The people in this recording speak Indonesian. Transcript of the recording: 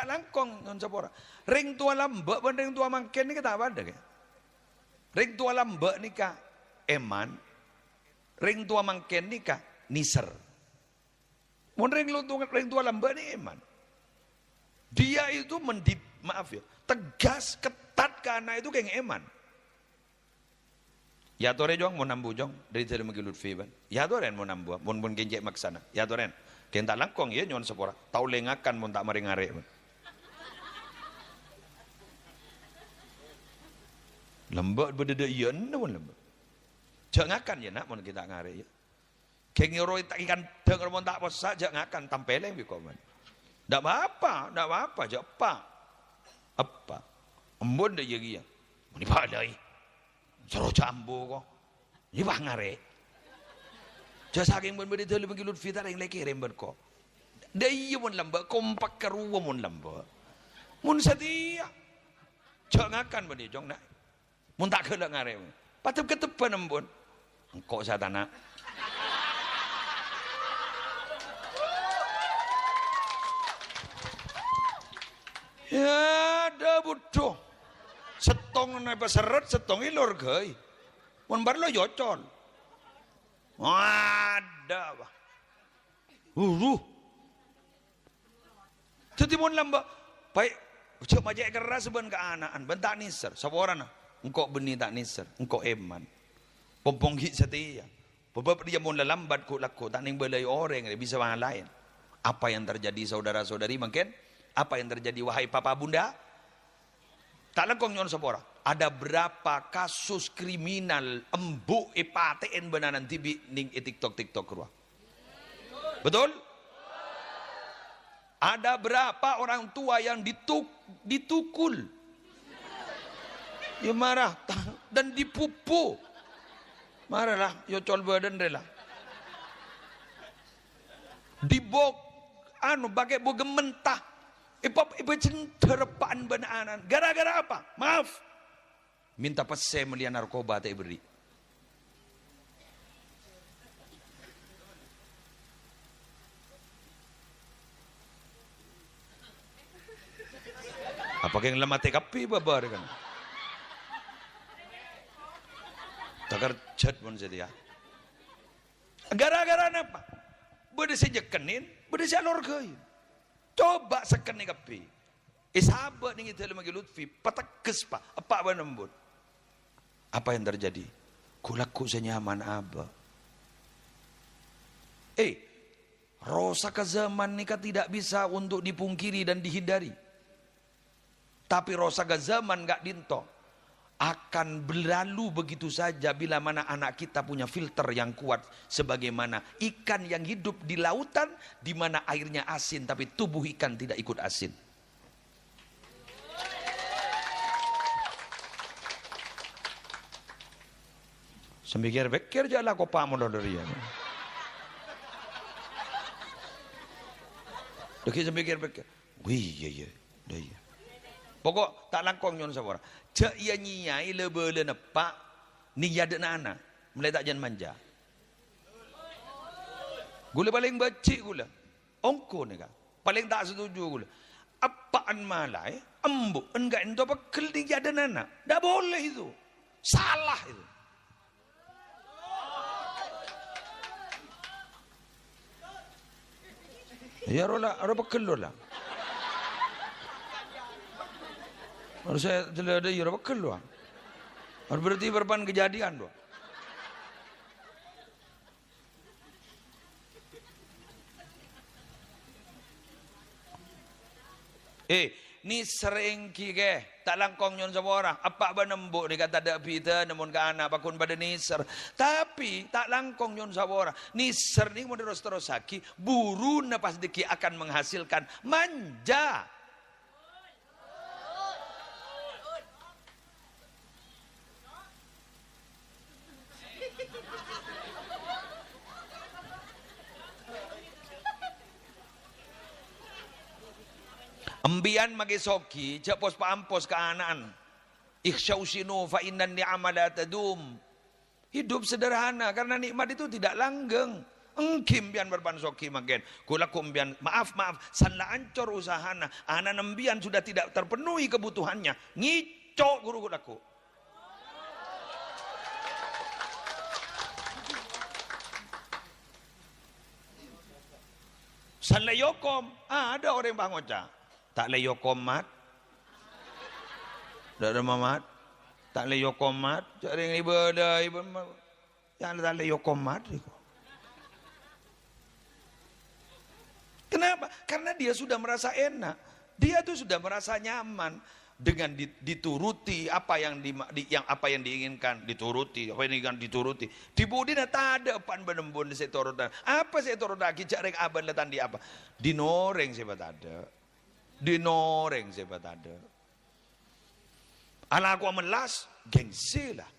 langkong nyon sapora. Ring tua lambek ban ring tua mangken ni kita apa ada ke? Ring tua lambek ni ka eman. Ring tua mangken ni ka niser. Mun ring tua lambek ni eman. Dia itu maaf ya, tegas ketat ke anak itu kayak eman. Ya tore jong mau nambu jong dari tadi mengilut fiban. Ya toren mau nambu, mun genjek maksana. Ya toren. Kenta langkong ya nyon sepora. Tau lengakan mun tak mari ngare. Lembek berdede iya mun lembek. Jangakan ya nak mun kita ngare ya. Keng ngiro tak ikan denger mun tak posa jangakan tampeleng bi komen. Ndak apa-apa, japa. Apa? Embon dah jadi ya. Mun padai. Soro jambu kok. Ni bah ngare. Jasa saking mun berdede lebih lutfi tak yang leki rember kok. Da iya mun lembek kompak keruwa mun lembek. Mun setia. Jangakan bade jong nak. Mun tak kelak ngare. Patut ketepan embon. Engkau satana. Ya ada bodoh. Setong naik seret, setong ilor gay. Mun bar lo yocol. Ada bah. Jadi mun lamba baik cuma majek keras ben ke anaan, bentak niser. Saborana. Engkau benih tak niser, engkau eman. Pompong hit setia. Sebab dia mun lambat ku laku tak ning belai orang bisa orang lain. Apa yang terjadi saudara-saudari mungkin? Apa yang terjadi wahai papa bunda? Tak lengkong nyon sepora. Ada berapa kasus kriminal embuk ipaten benanan tibi ning TikTok ruah. Betul? Ada berapa orang tua yang ditukul? Ya marah dan dipupu. Marahlah, yo col badan rela. Dibok bagai boge mentah. Ipap terpaan benanan. Gara-gara apa? Maaf. Minta pese melihat narkoba tak beri. Apa yang lemah TKP babar kan? Takar cat pun sedia. Gara-gara apa? Beda sejekenin, beda jalur kain. Coba sekeni kapi. Sahabat ni kita lagi Lutfi, patakes pa, apa benembut. Apa yang terjadi? Kulaku senyaman apa? Rosa ke zaman ni tidak bisa untuk dipungkiri dan dihindari. Tapi rosa ke zaman gak dinto akan berlalu begitu saja bila mana anak kita punya filter yang kuat sebagaimana ikan yang hidup di lautan di mana airnya asin tapi tubuh ikan tidak ikut asin. Sembikir-bekir jalan kau pamon dari ya. Deki sembikir-bekir. Wih iya. Pokok tak langkong nyon sabora. Cak ia nyiyai lebele nepak ni yada nana mulai tak jan manja. Gula paling bacik gula. Ongko ni kan. Paling tak setuju gula. Apaan malai embuk enggak ento pekel ni yada nana. Tak boleh itu. Salah itu. Ya rola, ada pekel rola. Harus saya ada ya bekel doang. Harus berarti berban kejadian doang. Ni sering kike tak langkong nyon sabora. Apa benembuk dia kata dak pita namun ke anak bakun pada niser. Tapi tak langkong nyon sabora. Niser ni mun terus saki buru na pas deki akan menghasilkan manja. Embian magi soki cak pos paampos ke anaan. Ikhsyausinu fa innan ni'ama la tadum. Hidup sederhana karena nikmat itu tidak langgeng. Engkim bian berpansoki magen. Kula kumbian maaf sanla ancor usahana. Ana nembian sudah tidak terpenuhi kebutuhannya. Ngicok guru kulaku. San leyokom, ada orang yang bangoca. Tak leyokom mat. Tak ada mamat. Tak leyokom mat. Cari yang ibadah. Yang tak leyokom mat. Kenapa? Karena dia sudah merasa enak. Dia tuh sudah merasa nyaman dengan dituruti apa yang diinginkan dituruti, apa yang diinginkan dituruti. Di budina tak ada pan benembun di setorodan. Apa setorodan kicak reng aban letan di apa? Dinoreng sebat ada. Dinoreng sebat ada. Anak aku melas gengsi lah.